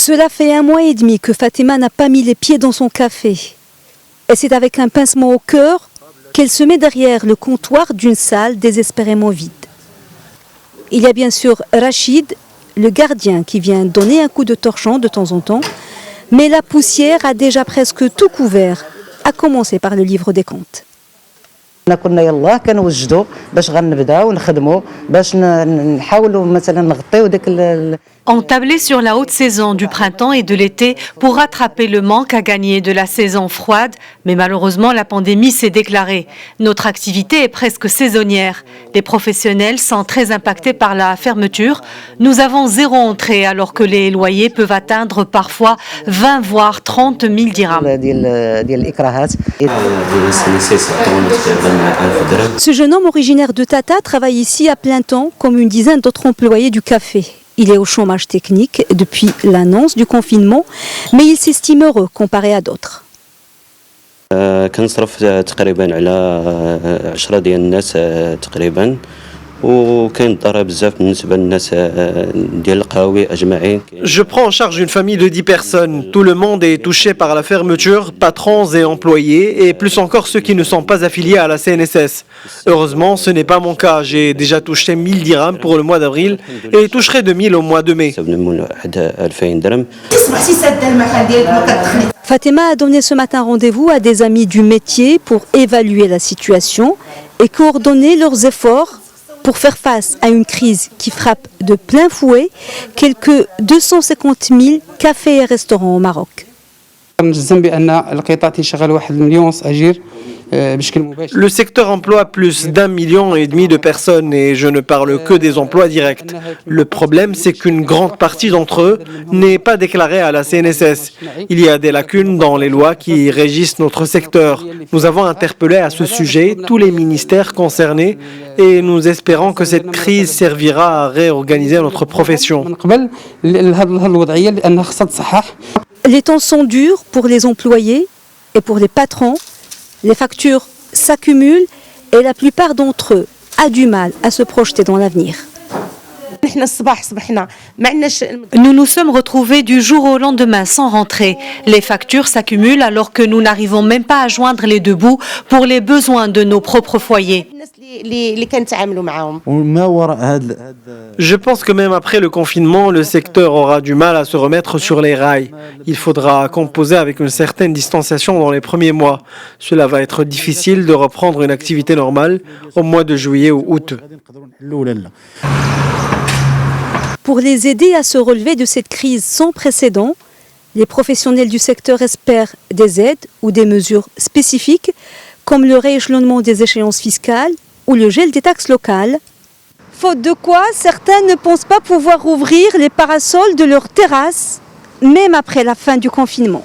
Cela fait 1 mois et demi que Fatima n'a pas mis les pieds dans son café. Et c'est avec un pincement au cœur qu'elle se met derrière le comptoir d'une salle désespérément vide. Il y a bien sûr Rachid, le gardien, qui vient donner un coup de torchon de temps en temps, mais la poussière a déjà presque tout couvert, à commencer par le livre des comptes. Entablé sur la haute saison du printemps et de l'été pour rattraper le manque à gagner de la saison froide, mais malheureusement la pandémie s'est déclarée. Notre activité est presque saisonnière. Les professionnels sont très impactés par la fermeture. Nous avons 0 entrée alors que les loyers peuvent atteindre parfois 20 voire 30 000 dirhams. Ce jeune homme originaire de Tata travaille ici à plein temps comme une dizaine d'autres employés du café. Il est au chômage technique depuis l'annonce du confinement, mais il s'estime heureux comparé à d'autres. Je prends en charge une famille de 10 personnes. Tout le monde est touché par la fermeture, patrons et employés, et plus encore ceux qui ne sont pas affiliés à la CNSS. Heureusement, ce n'est pas mon cas. J'ai déjà touché 1000 dirhams pour le mois d'avril et toucherai 2000 au mois de mai. Fatima a donné ce matin rendez-vous à des amis du métier pour évaluer la situation et coordonner leurs efforts pour faire face à une crise qui frappe de plein fouet quelques 250 000 cafés et restaurants au Maroc. Le secteur emploie plus d'1,5 million de personnes et je ne parle que des emplois directs. Le problème, c'est qu'une grande partie d'entre eux n'est pas déclarée à la CNSS. Il y a des lacunes dans les lois qui régissent notre secteur. Nous avons interpellé à ce sujet tous les ministères concernés et nous espérons que cette crise servira à réorganiser notre profession. Les temps sont durs pour les employés et pour les patrons. Les factures s'accumulent et la plupart d'entre eux a du mal à se projeter dans l'avenir. Nous nous sommes retrouvés du jour au lendemain sans rentrée. Les factures s'accumulent alors que nous n'arrivons même pas à joindre les deux bouts pour les besoins de nos propres foyers. Je pense que même après le confinement, le secteur aura du mal à se remettre sur les rails. Il faudra composer avec une certaine distanciation dans les premiers mois. Cela va être difficile de reprendre une activité normale au mois de juillet ou août. Pour les aider à se relever de cette crise sans précédent, les professionnels du secteur espèrent des aides ou des mesures spécifiques comme le rééchelonnement des échéances fiscales ou le gel des taxes locales. Faute de quoi, certains ne pensent pas pouvoir ouvrir les parasols de leur terrasse, même après la fin du confinement.